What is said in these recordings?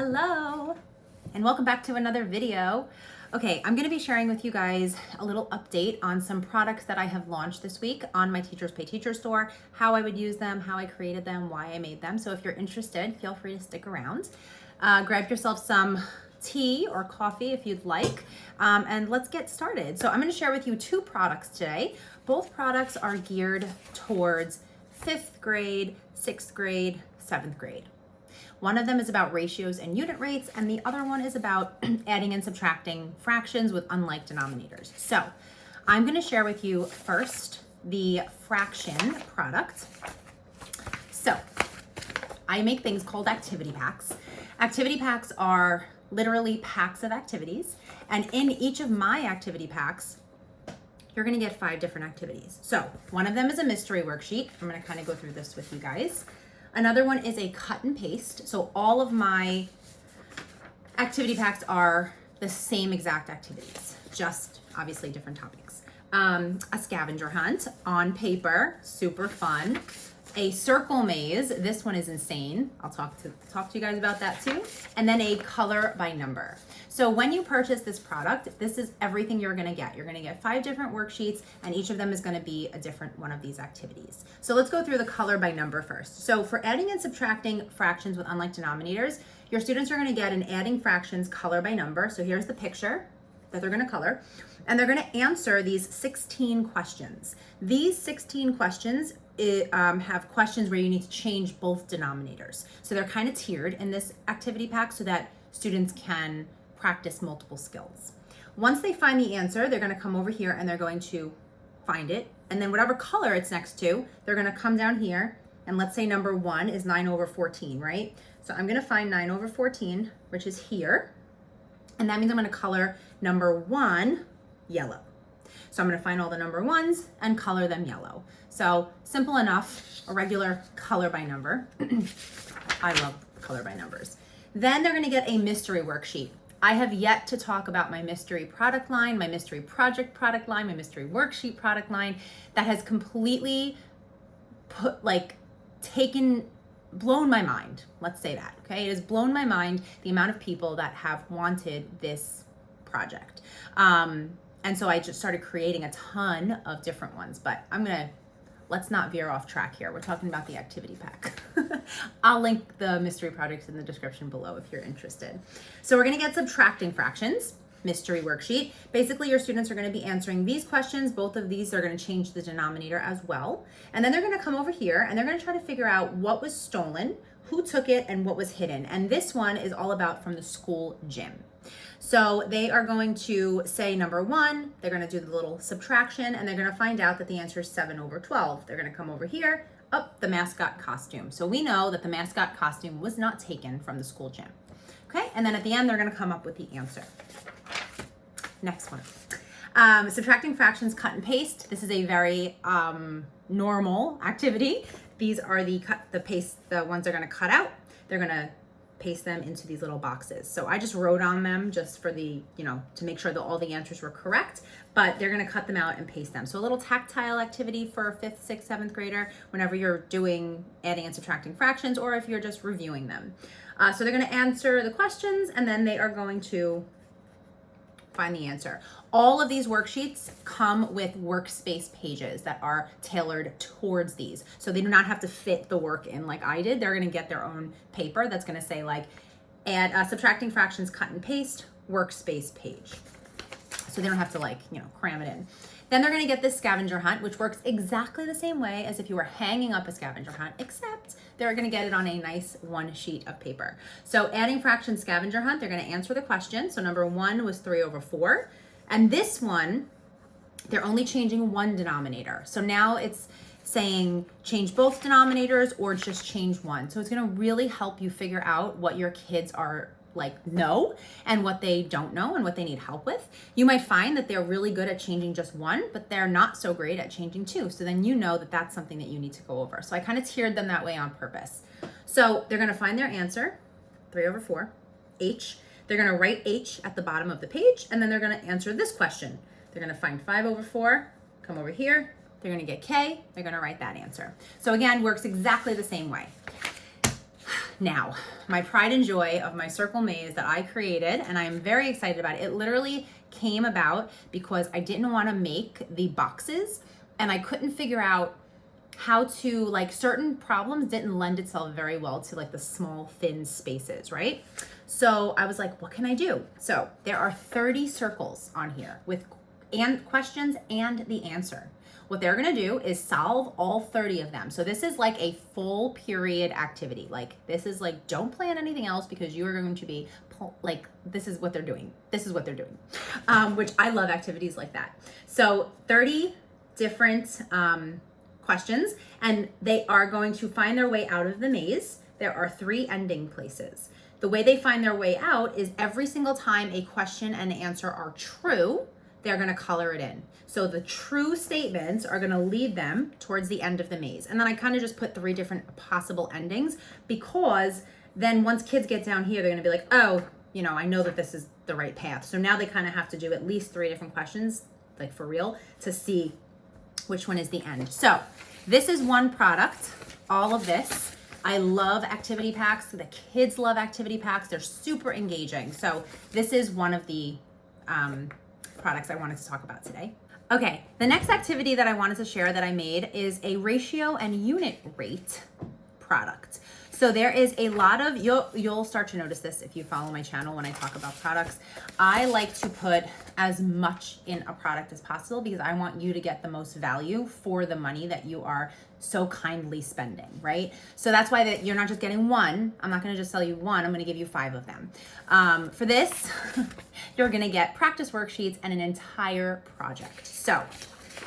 Hello, and welcome back to another video. Okay, I'm gonna be sharing with you guys a little update on some products that I have launched this week on my Teachers Pay Teacher store, how I would use them, how I created them, why I made them. So if you're interested, feel free to stick around. Grab yourself some tea or coffee if you'd like, and let's get started. So I'm gonna share with you two products today. Both products are geared towards 5th grade, 6th grade, 7th grade. One of them is about ratios and unit rates, and the other one is about adding and subtracting fractions with unlike denominators. So I'm gonna share with you first the fraction product. So I make things called activity packs. Activity packs are literally packs of activities, and in each of my activity packs, you're gonna get 5 different activities. So one of them is a mystery worksheet. I'm gonna kind of go through this with you guys. Another one is a cut and paste. So all of my activity packs are the same exact activities, just obviously different topics. A scavenger hunt on paper, super fun. A circle maze, this one is insane. I'll talk to you guys about that too. And then a color by number. So when you purchase this product, this is everything you're gonna get. You're gonna get 5 different worksheets, and each of them is gonna be a different one of these activities. So let's go through the color by number first. So for adding and subtracting fractions with unlike denominators, your students are gonna get an adding fractions color by number. So here's the picture that they're gonna color, and they're gonna answer these 16 questions. These 16 questions have questions where you need to change both denominators. So they're kind of tiered in this activity pack so that students can practice multiple skills. Once they find the answer, they're gonna come over here and they're going to find it. And then whatever color it's next to, they're gonna come down here, and let's say number 1 is 9/14, right? So I'm gonna find 9/14, which is here. And that means I'm gonna color number 1 yellow. So I'm gonna find all the number 1s and color them yellow. So simple enough, a regular color by number. I love color by numbers. Then they're gonna get a mystery worksheet. I have yet to talk about my mystery product line, my mystery project product line, my mystery worksheet product line that has completely blown my mind. Let's say that, okay? It has blown my mind, the amount of people that have wanted this project. And so I just started creating a ton of different ones, but let's not veer off track here. We're talking about the activity pack. I'll link the mystery projects in the description below if you're interested. So we're gonna get subtracting fractions, mystery worksheet. Basically, your students are gonna be answering these questions. Both of these are gonna change the denominator as well. And then they're gonna come over here and they're gonna try to figure out what was stolen, who took it, and what was hidden. And this one is all about from the school gym. So they are going to say number 1, they're gonna do the little subtraction, and they're gonna find out that the answer is 7/12. They're gonna come over here, the mascot costume. So we know that the mascot costume was not taken from the school gym. Okay, and then at the end, they're gonna come up with the answer. Next one. Subtracting fractions, cut and paste. This is a very normal activity. These are the ones they're gonna cut out. They're gonna paste them into these little boxes. So I just wrote on them just for to make sure that all the answers were correct, but they're gonna cut them out and paste them. So a little tactile activity for a 5th, 6th, 7th grader whenever you're doing adding and subtracting fractions, or if you're just reviewing them. So they're gonna answer the questions, and then they are going to find the answer. All of these worksheets come with workspace pages that are tailored towards these. So they do not have to fit the work in like I did. They're gonna get their own paper that's gonna say add subtracting fractions, cut and paste, workspace page. So they don't have to cram it in. Then they're gonna get this scavenger hunt, which works exactly the same way as if you were hanging up a scavenger hunt, except they're gonna get it on a nice 1 sheet of paper. So adding fractions scavenger hunt, they're gonna answer the question. So number 1 was 3/4. And this one, they're only changing one denominator. So now it's saying change both denominators or just change one. So it's gonna really help you figure out what your kids are know and what they don't know and what they need help with. You might find that they're really good at changing just one, but they're not so great at changing 2. So then you know that that's something that you need to go over. So I kind of tiered them that way on purpose. So they're gonna find their answer, 3/4, H. They're gonna write H at the bottom of the page, and then they're gonna answer this question. They're gonna find 5/4, come over here, they're gonna get K, they're gonna write that answer. So again, works exactly the same way. Now, my pride and joy of my circle maze that I created, and I'm very excited about it. It literally came about because I didn't want to make the boxes and I couldn't figure out how to, like, certain problems didn't lend itself very well to like the small thin spaces, right? So I was like, what can I do? So there are 30 circles on here with questions and the answer. What they're gonna do is solve all 30 of them. So this is like a full period activity. Like, this is like, don't plan anything else because you are going to be like, this is what they're doing. This is what they're doing, which I love activities like that. So 30 different questions, and they are going to find their way out of the maze. There are 3 ending places. The way they find their way out is every single time a question and answer are true, they're going to color it in. So the true statements are going to lead them towards the end of the maze. And then I kind of just put 3 different possible endings, because then once kids get down here, they're going to be like, oh, you know, I know that this is the right path. So now they kind of have to do at least 3 different questions, like for real, to see which one is the end. So this is one product, all of this. I love activity packs. The kids love activity packs. They're super engaging. So this is one of the products I wanted to talk about today. Okay, the next activity that I wanted to share that I made is a ratio and unit rate product. So there is a lot of, you'll start to notice this if you follow my channel when I talk about products. I like to put as much in a product as possible because I want you to get the most value for the money that you are so kindly spending, right? So that's why that you're not just getting one. I'm not gonna just sell you one, I'm gonna give you 5 of them. For this, you're gonna get practice worksheets and an entire project. So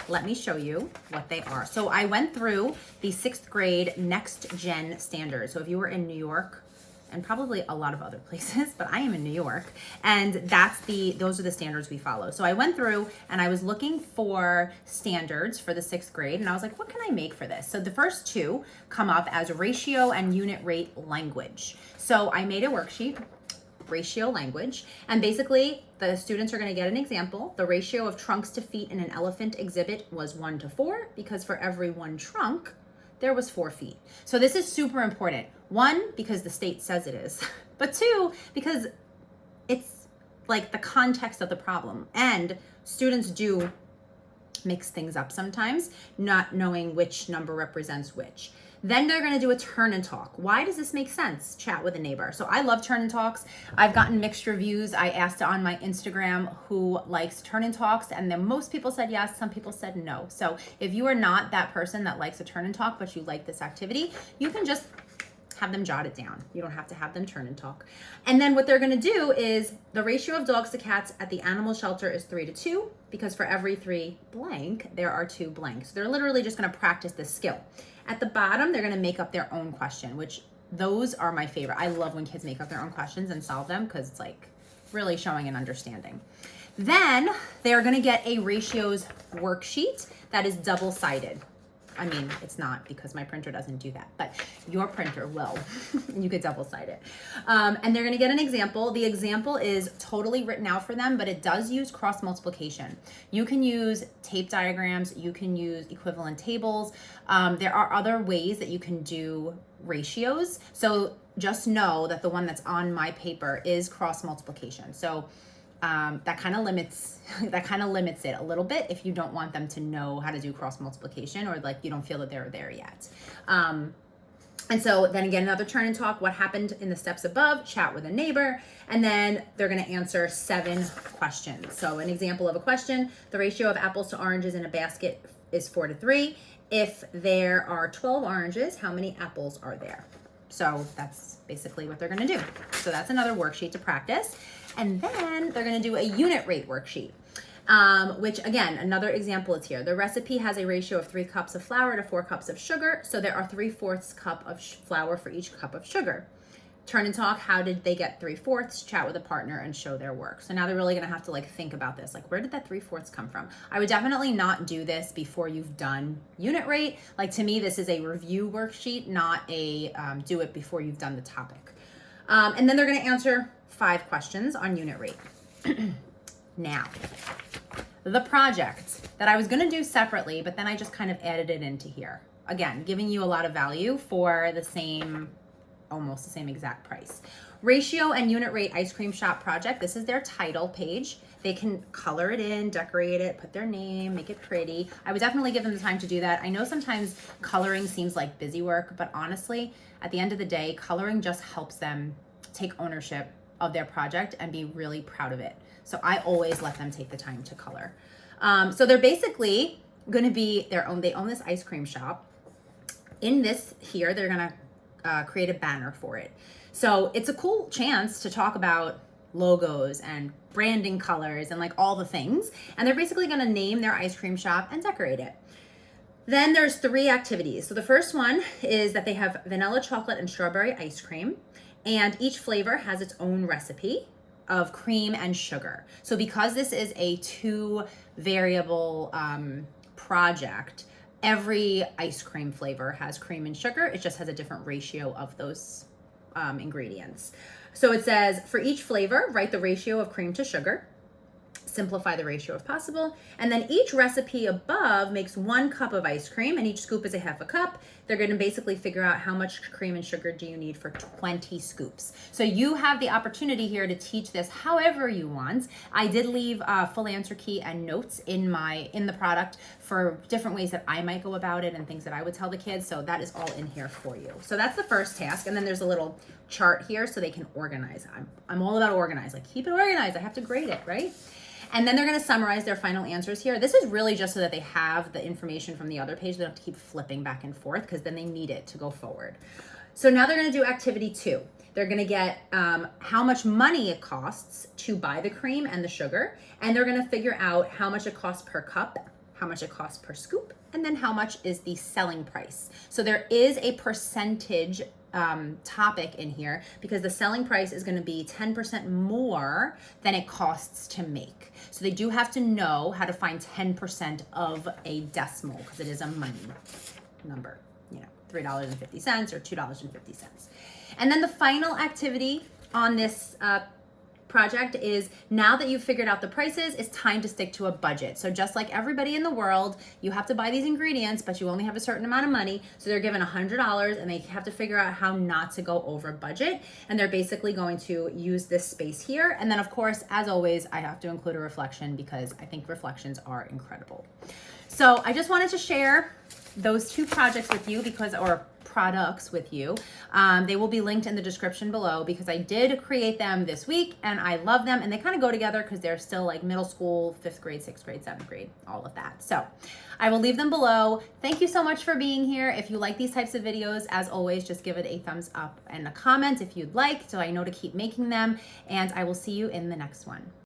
let me show you what they are. So I went through the 6th grade next gen standards. So if you were in New York, and probably a lot of other places, but I am in New York, and those are the standards we follow. So I went through and I was looking for standards for the 6th grade, and I was like, what can I make for this? So the first 2 come up as ratio and unit rate language. So I made a worksheet, ratio language, and basically the students are going to get an example. The ratio of trunks to feet in an elephant exhibit was 1 to 4, because for every 1 trunk there was 4 feet. So this is super important. 1, because the state says it is, but 2, because it's like the context of the problem, and students do mix things up sometimes, not knowing which number represents which. Then they're going to do a turn and talk. Why does this make sense? Chat with a neighbor. So I love turn and talks. I've gotten mixed reviews. I asked on my Instagram who likes turn and talks, and then most people said yes, some people said no. So if you are not that person that likes a turn and talk, but you like this activity, you can just have them jot it down. You don't have to have them turn and talk. And then what they're going to do is the ratio of dogs to cats at the animal shelter is 3 to 2, because for every 3 blank, there are 2 blanks. So they're literally just going to practice this skill. At the bottom, they're going to make up their own question, which those are my favorite. I love when kids make up their own questions and solve them, because it's like really showing an understanding. Then they're going to get a ratios worksheet that is double-sided. I mean, it's not, because my printer doesn't do that, but your printer will. You could double-side it. And they're going to get an example. The example is totally written out for them, but it does use cross multiplication. You can use tape diagrams. You can use equivalent tables. There are other ways that you can do ratios. So just know that the one that's on my paper is cross multiplication. So that kind of limits it a little bit if you don't want them to know how to do cross multiplication, or like you don't feel that they're there yet. And so then again, another turn and talk, what happened in the steps above, chat with a neighbor, and then they're going to answer 7 questions. So an example of a question: the ratio of apples to oranges in a basket is 4 to 3. If there are 12 oranges, how many apples are there? So that's basically what they're going to do. So that's another worksheet to practice. And then they're going to do a unit rate worksheet, which again, another example is here. The recipe has a ratio of 3 cups of flour to 4 cups of sugar. So there are 3/4 cup of flour for each cup of sugar. Turn and talk, how did they get 3/4? Chat with a partner and show their work. So now they're really going to have to like think about this. Like, where did that 3/4 come from? I would definitely not do this before you've done unit rate. Like, to me, this is a review worksheet, not a do it before you've done the topic. And then they're going to answer 5 questions on unit rate. Now, the project that I was going to do separately, but then I just kind of added it into here. Again, giving you a lot of value for the same almost the same exact price. Ratio and unit rate ice cream shop project. This is their title page. They can color it in, decorate it, put their name, make it pretty. I would definitely give them the time to do that. I know sometimes coloring seems like busy work, but honestly, at the end of the day, coloring just helps them take ownership of their project and be really proud of it. So I always let them take the time to color. So they're basically going to be they own this ice cream shop. In this here, they're going to create a banner for it. So it's a cool chance to talk about logos and branding colors and like all the things. And they're basically going to name their ice cream shop and decorate it. Then there's 3 activities. So the first one is that they have vanilla chocolate and strawberry ice cream, and each flavor has its own recipe of cream and sugar. So because this is a 2 variable project, every ice cream flavor has cream and sugar. It just has a different ratio of those ingredients. So it says for each flavor, write the ratio of cream to sugar, simplify the ratio if possible, and then each recipe above makes 1 cup of ice cream and each scoop is a half a cup. They're going to basically figure out how much cream and sugar do you need for 20 scoops. So you have the opportunity here to teach this however you want. I did leave a full answer key and notes in the product for different ways that I might go about it and things that I would tell the kids. So that is all in here for you. So that's the first task. And then there's a little chart here so they can organize. I'm all about organize. Like, keep it organized. I have to grade it, right? And then they're going to summarize their final answers here. This is really just so that they have the information from the other page. They don't have to keep flipping back and forth because then they need it to go forward. So now they're going to do activity 2. They're going to get how much money it costs to buy the cream and the sugar. And they're going to figure out how much it costs per cup, how much it costs per scoop, and then how much is the selling price. So there is a percentage topic in here because the selling price is going to be 10% more than it costs to make. So they do have to know how to find 10% of a decimal because it is a money number, $3.50 or $2.50. And then the final activity on this project is, now that you've figured out the prices, it's time to stick to a budget. So just like everybody in the world, you have to buy these ingredients, but you only have a certain amount of money. So they're given $100 and they have to figure out how not to go over budget. And they're basically going to use this space here. And then of course, as always, I have to include a reflection because I think reflections are incredible. So I just wanted to share those 2 projects with you or products with you. They will be linked in the description below because I did create them this week and I love them, and they kind of go together because they're still like middle school, 5th grade, 6th grade, 7th grade, all of that. So I will leave them below. Thank you so much for being here. If you like these types of videos, as always, just give it a thumbs up and a comment if you'd like so I know to keep making them, and I will see you in the next one.